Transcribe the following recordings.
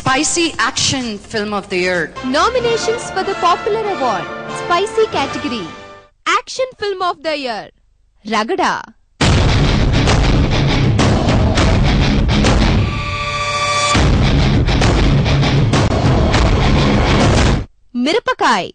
Spicy Action Film of the Year. Nominations for the Popular Award. Spicy category. Action Film of the Year. Ragada. Mirapakai.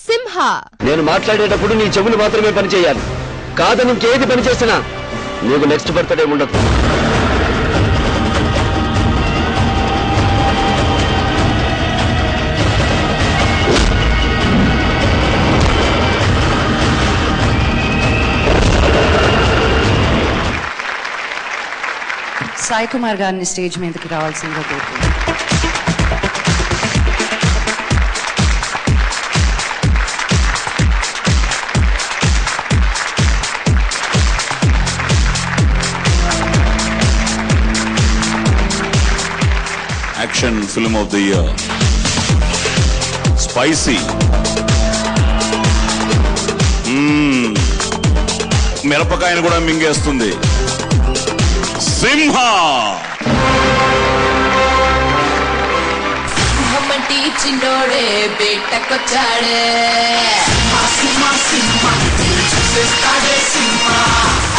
Simha. నేను మాట్లాడేటప్పుడు నీ చెవులు మాత్రమే పని చేయాలి. కాదని ఇంకేది పని చేసినా నీకు నెక్స్ట్ బర్త్డే ఉండదు. సాయి కుమార్ గారిని స్టేజ్ మీదకి రావాల్సిందిగా కోరుతున్నాను. Action Film of the Year. Spicy. మిరపకాయను కూడా మింగేస్తుంది. సింహ. సింహమంటి చిన్నోడే బేటకొచ్చాడే.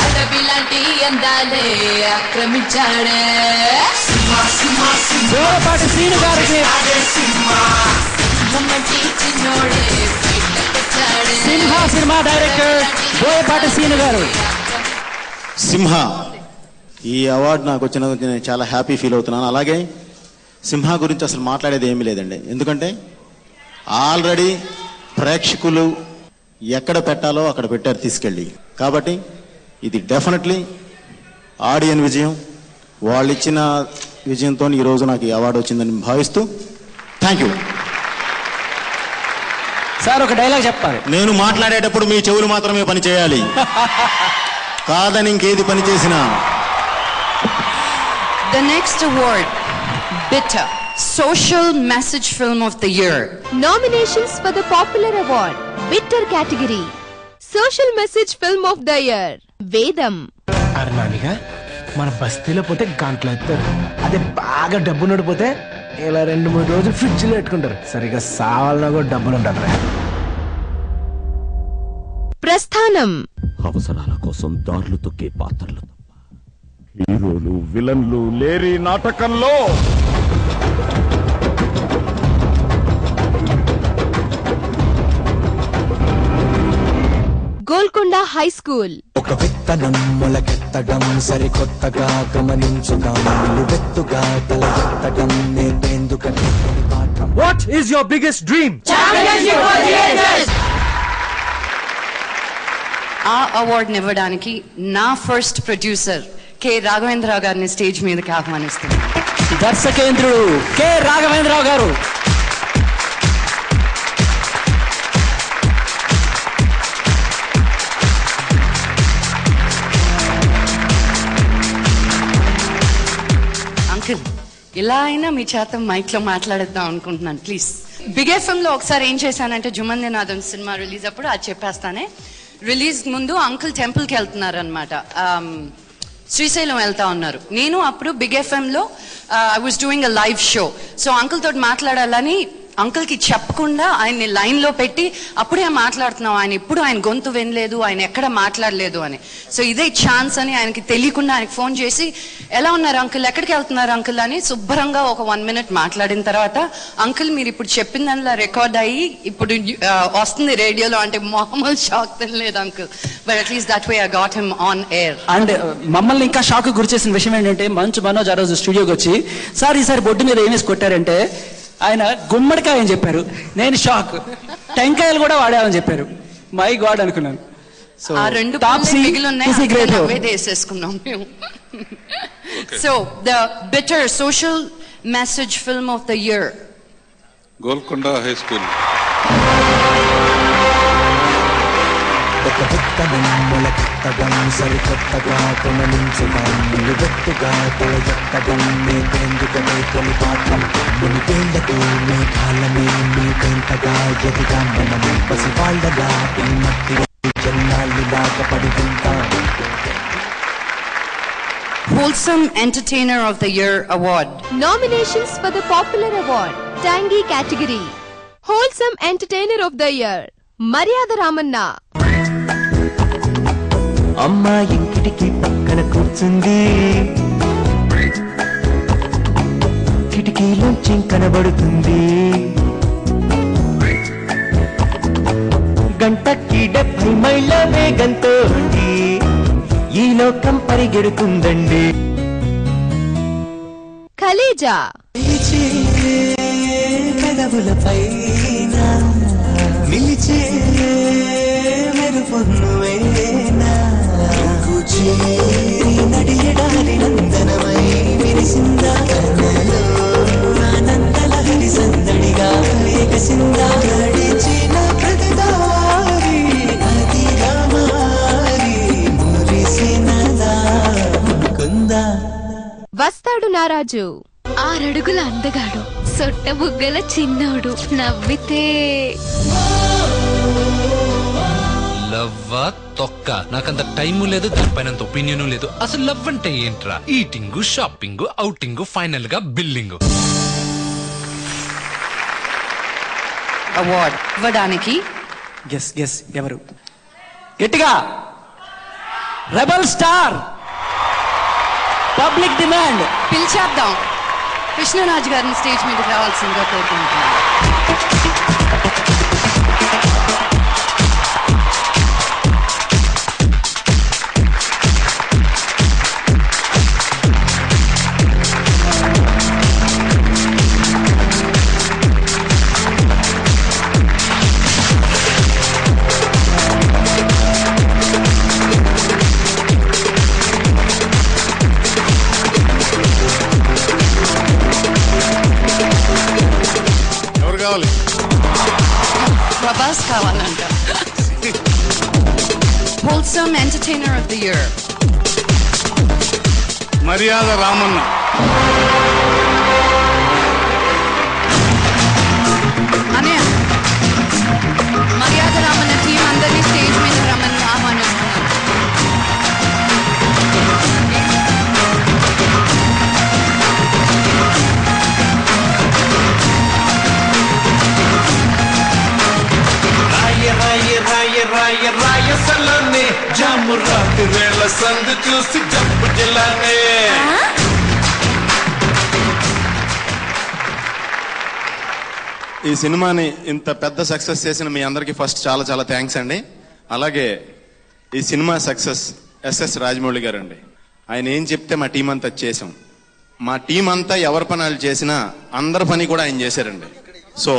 అడవిలాంటి అందాలే ఆక్రమించాడే. బోయపాటి శ్రీను గారికి సింహమంటి చిన్నోడే బేటకొచ్చాడే. సింహ సినిమా డైరెక్టర్ బోయపాటి శ్రీను గారు. సింహ ఈ అవార్డు నాకు వచ్చినందుకు నేను చాలా హ్యాపీ ఫీల్ అవుతున్నాను. అలాగే సింహ గురించి అసలు మాట్లాడేది ఏమీ లేదండి. ఎందుకంటే ఆల్రెడీ ప్రేక్షకులు ఎక్కడ పెట్టాలో అక్కడ పెట్టారు తీసుకెళ్ళి. కాబట్టి ఇది డెఫినెట్లీ ఆడియన్ విజయం. వాళ్ళు ఇచ్చిన విజయంతో ఈరోజు నాకు ఈ అవార్డు వచ్చిందని భావిస్తూ థ్యాంక్ యూ. సార్ ఒక డైలాగ్ చెప్పాలి. నేను మాట్లాడేటప్పుడు మీ చెవులు మాత్రమే పని చేయాలి, కాదని ఇంకేది పని చేసినా. The next award, Bitter, Social Message Film of the Year. Nominations for the Popular Award. Bitter category. Social Message Film of the Year. Vedam. అర్నానిగా మన బస్తీలో పోతే గంటలు ఎత్తారు. అదే బాగా డబ్బు నడిపోతే ఇలా 2-3 రోజులు ఫ్రిడ్జ్ లో పెట్టుకుంటారు. సరిగా సావాలన్నా కూడా డబ్బులు ఉంటారు. ప్రస్థానం. అవసరాల కోసం దారులు తొక్కే పాత్రలు తప్ప హీరోలు విలన్లు లేరి నాటకంలో. Golconda high school. ఒక విత్తనం మొలకెత్తడం సరికొత్తగా గమనించుగా వెత్తుగా తల ఎత్తడం నేర్పేందుకని పాఠం. What is your biggest dream? ఆ అవార్డు ఇవ్వడానికి నా ఫస్ట్ ప్రొడ్యూసర్ కె రాఘవేంద్రరావు గారిని స్టేజ్ మీదకి ఆహ్వానిస్తున్నాను. దర్శకేంద్రుడు కె రాఘవేంద్రరావు గారు. అంకుల్, ఇలా అయినా మీ చేత మైక్ లో మాట్లాడేద్దాం అనుకుంటున్నాను. ప్లీజ్. బిగ్ ఎఫ్ఎం లో ఒకసారి ఏం చేశానంటే జుమందినాథన్ సినిమా రిలీజ్ అప్పుడు అది చెప్పేస్తానే. రిలీజ్ ముందు అంకుల్ టెంపుల్ కి వెళ్తున్నారు అనమాట. శ్రీశైలం వెళ్తా ఉన్నారు. నేను అప్పుడు బిగ్ ఎఫ్ఎం లో I was doing a live show. So uncle తోటి మాట్లాడాలని అంకుల్ కి చెప్పకుండా ఆయన్ని లైన్ లో పెట్టి అప్పుడే మాట్లాడుతున్నాం, ఆయన ఎప్పుడు ఆయన గొంతు వినలేదు, ఆయన ఎక్కడ మాట్లాడలేదు అని. సో ఇదే ఛాన్స్ అని ఆయనకి తెలియకుండా ఆయనకి ఫోన్ చేసి ఎలా ఉన్నారు అంకుల్, ఎక్కడికి వెళ్తున్నారు అంకుల్ అని శుభ్రంగా ఒక 1 minute మాట్లాడిన తర్వాత, అంకుల్ మీరు ఇప్పుడు చెప్పిన దానిలో రికార్డ్ అయ్యి ఇప్పుడు వస్తుంది రేడియోలో అంటే మామూలు షాక్ తినలేదు uncle. But at least that way I got him on air. And మమ్మల్ని ఇంకా షాక్ గురి చేసిన విషయం ఏంటంటే మంచు మనోజ్ ఆ రోజు స్టూడియోకి వచ్చి సార్ ఈసారి బొడ్డు మీద ఏమేసి కొట్టారంటే ఆయన గుమ్మడికాయ అని చెప్పారు. నేను షాక్. టెంకాయలు కూడా వాడామని చెప్పారు. మై గాడ్ అనుకున్నాను. సో ఆ రెండు వేసేసుకున్నాం మేము. So the better social message film of the year, Golconda high school. ఒక విత్తనం మొలకెత్తడం సరికొత్తగా గమనించడం నిలువెత్తుగా తల ఎత్తడం నేతేందుకనే తొలి పాఠం మునిపేళ్లకు మేఘాలనే మీకెంతగా ఎదిగా మనం పసివాళ్ళగా ఈ మట్టి జన్నాళ్ళులాగా పడి ఉంటాం. Wholesome Entertainer of the Year Award. Nominations for the Popular Award, Tangi category. Wholesome Entertainer of the Year, Maryada Ramanna. అమ్మా ఇంటికి పక్కన కూర్చుంది, కిటికీలోంచి కనబడుతుంది. గంటకి 70 మైళ్ళ వేగంతో ఈ లోకం పరిగెడుతుందండి. Kaleja. పెదవులపైన నిలిచే మెరుపొన్నువేనా నడియడారి నందనమై విరిసిందా కన్నలో ఆనందలహరి సందడిగా ఏకసిందా గడిచిన ప్రతిదారి నదిగా మారి మురిసినదా కుందా. వస్తాడు నారాజు. 6 అడుగుల అందగాడు, సొట్ట బుగ్గల చిన్నోడు, నవ్వితే లవ్వా తొక్క. నాకంత టైము లేదు, దానిపైన ఒపీనియన్ లేదు. అసలు లవ్ అంటే ఏంట్రా? ఈటింగ్, షాపింగ్, అవుటింగ్, ఫైనల్ గా బిల్లింగ్. అవార్డ్ ఇవ్వడానికి గెస్ ఎవరు? గట్టిగా. Rebel star, public demand. పిలిచేద్దాం. కృష్ణరాజు గారిని స్టేజ్ మీదకి రావాల్సిందిగా కోరుకుంటున్నాను. ప్రభాస్ కావాలంట. Wholesome Entertainer of the Year, మర్యాద రామన్న. అనే మర్యాద రామన్న టీం అందరినీ స్టేజ్ మీద రమ్మని ఆహ్వానిస్తున్నాను. రాయసలనే జాము రాత్రి వేళ సందు చూసి జంపు జిల్లానే. ఈ సినిమాని ఇంత పెద్ద సక్సెస్ చేసిన మీ అందరికీ ఫస్ట్ చాలా చాలా థ్యాంక్స్ అండి. అలాగే ఈ సినిమా సక్సెస్ ఎస్ఎస్ రాజమౌళి గారు అండి. ఆయన ఏం చెప్తే మా టీం అంతా చేసాం. మా టీం అంతా ఎవరి పని వాళ్ళు చేసినా అందరి పని కూడా ఆయన చేశారండి. సో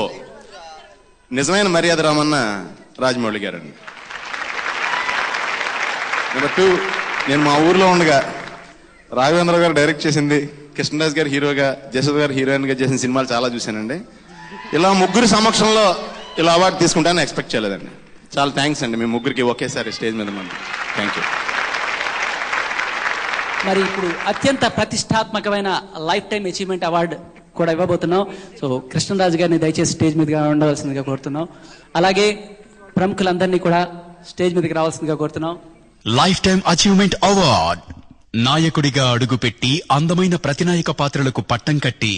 నిజమైన మర్యాద రామన్న రాజమౌళి గారండి. నెంబర్ 2, నేను మా ఊర్లో ఉండగా రాఘవేంద్ర గారు డైరెక్ట్ చేసింది, కృష్ణరాజ్ గారు హీరోగా, జయసుధ గారు హీరోయిన్ గా చేసిన సినిమాలు చాలా చూశానండి. ఇలా ముగ్గురు సమక్షంలో ఇలా అవార్డు తీసుకుంటానని ఎక్స్పెక్ట్ చేయలేదండి. చాలా థ్యాంక్స్ అండి మీ ముగ్గురికి ఒకేసారి స్టేజ్ మీద మంది. Thank you. మరి ఇప్పుడు అత్యంత ప్రతిష్టాత్మకమైన లైఫ్ టైం అచీవ్మెంట్ అవార్డు కూడా ఇవ్వబోతున్నాం. సో కృష్ణరాజు గారిని దయచేసి స్టేజ్ మీదగా ఉండవలసిందిగా కోరుతున్నాం. అలాగే ప్రముఖులందరినీ కూడా స్టేజ్ మీదకి రావాల్సిందిగా కోరుతున్నాం. Life time achievement award. నాయకుడిగా అడుగుపెట్టి అందమైన ప్రతినాయక పాత్రలకు పట్టం కట్టి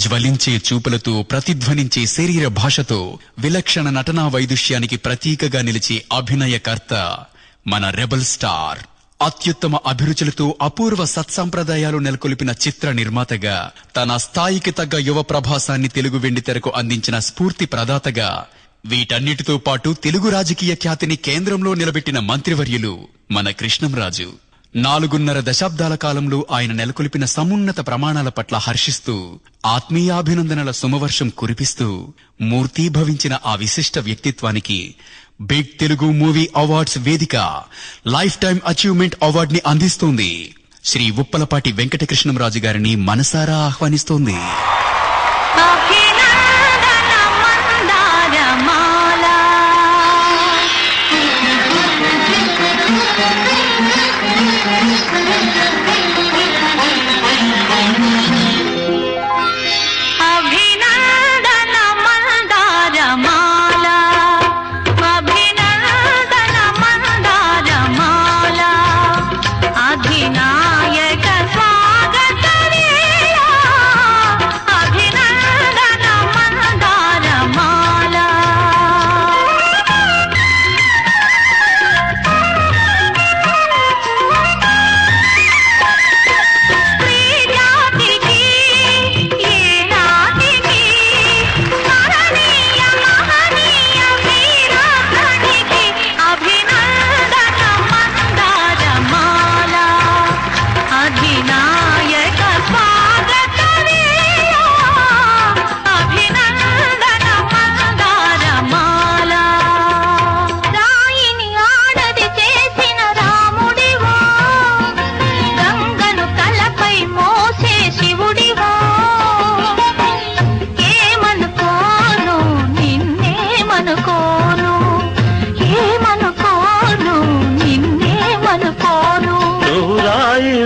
జ్వలించే చూపులతో ప్రతిధ్వనించే శరీర భాషతో విలక్షణ నటనా వైదుష్యానికి ప్రతీకగా నిలిచే అభినయకర్త మన రెబల్ స్టార్. అత్యుత్తమ అభిరుచులతో అపూర్వ సత్సంప్రదాయాలు నెలకొల్పిన చిత్ర నిర్మాతగా, తన స్థాయికి తగ్గ యువ ప్రభాసాన్ని తెలుగు వెండితెరకు అందించిన స్ఫూర్తి ప్రదాతగా, వీటన్నిటితో పాటు తెలుగు రాజకీయ ఖ్యాతిని కేంద్రంలో నిలబెట్టిన మంత్రివర్యులు మన కృష్ణంరాజు. 4.5 దశాబ్దాల కాలంలో ఆయన నెలకొల్పిన సమున్నత ప్రమాణాల పట్ల హర్షిస్తూ ఆత్మీయాభినందనల సుమవర్షం కురిపిస్తూ మూర్తీభవించిన ఆ విశిష్ట వ్యక్తిత్వానికి బిగ్ తెలుగు మూవీ అవార్డ్స్ వేదిక లైఫ్ టైం అచీవ్మెంట్ అవార్డ్ ని అందిస్తోంది. శ్రీ ఉప్పలపాటి వెంకటకృష్ణంరాజు గారిని మనసారా ఆహ్వానిస్తోంది.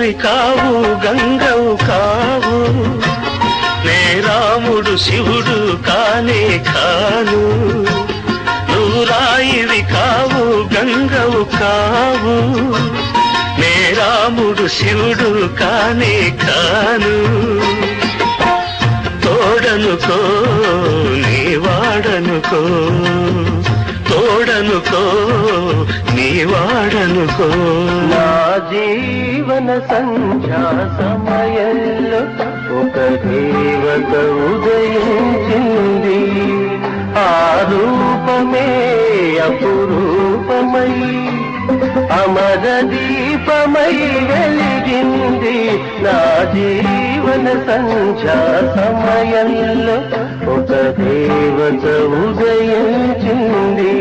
రాయివి కావు గంగవు కావు నే రాముడు శివుడు కానే కాను నువ్వు రాయివి కావు గంగవు కావు నే రాముడు శివుడు కానే కాను తోడనుకో నీ వాడనుకో తోడనుకో నీ వాడనుకో నా జీవన సంధ్యా సమయంలో ఒక దేవత ఉదయించింది ఆ రూపమే అపురూపమై అమర దీపమై వెలిగింది నా జీవన సంధ్యా సమయంలో ఒక దేవత ఉదయించింది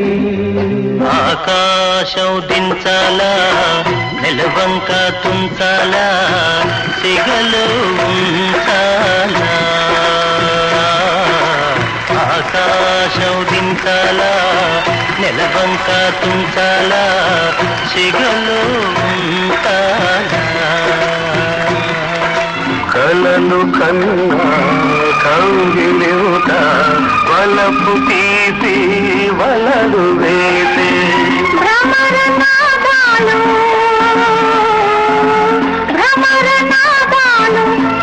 ఆకాశం దించాలా నెలవంక తుంచాలా సిగలో ఉంచాలా ఆకాశం దించాలా నెలవంక తుంచాలా సిగలో ఉంచాలా కలలు కన్నా కౌగిలింత వలపు తీపి వలలు వేసే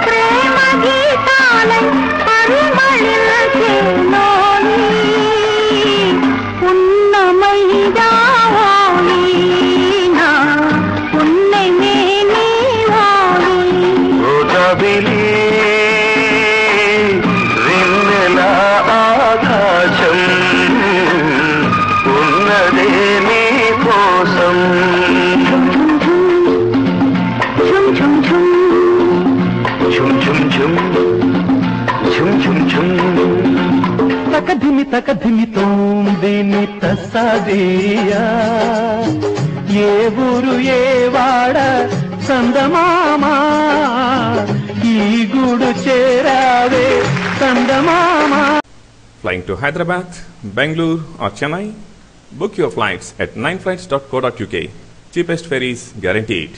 ప్రేమ గీతాలై పరిమళించేనోని ఉన్నమైదావోని నా ఉన్నమే నీవోని ఓజబిలి వెన్నెల ఆకాశం ఉన్నదే నీ కోసం ఝుమ్ ఝుమ్ ఝుమ్ ఝుమ్ ఝుమ్ ఝుమ్ ఝుమ్ ఝుమ్ ఝుమ్ తకధిమి తోందిని తస్సదియా ఏ ఊరు ఏ వాడ సందమామా ఈ గూడు చేరావే సందమామా. Flying to Hyderabad, Bangalore or Chennai? Book your flights at 9flights.co.uk. Cheapest ferries guaranteed.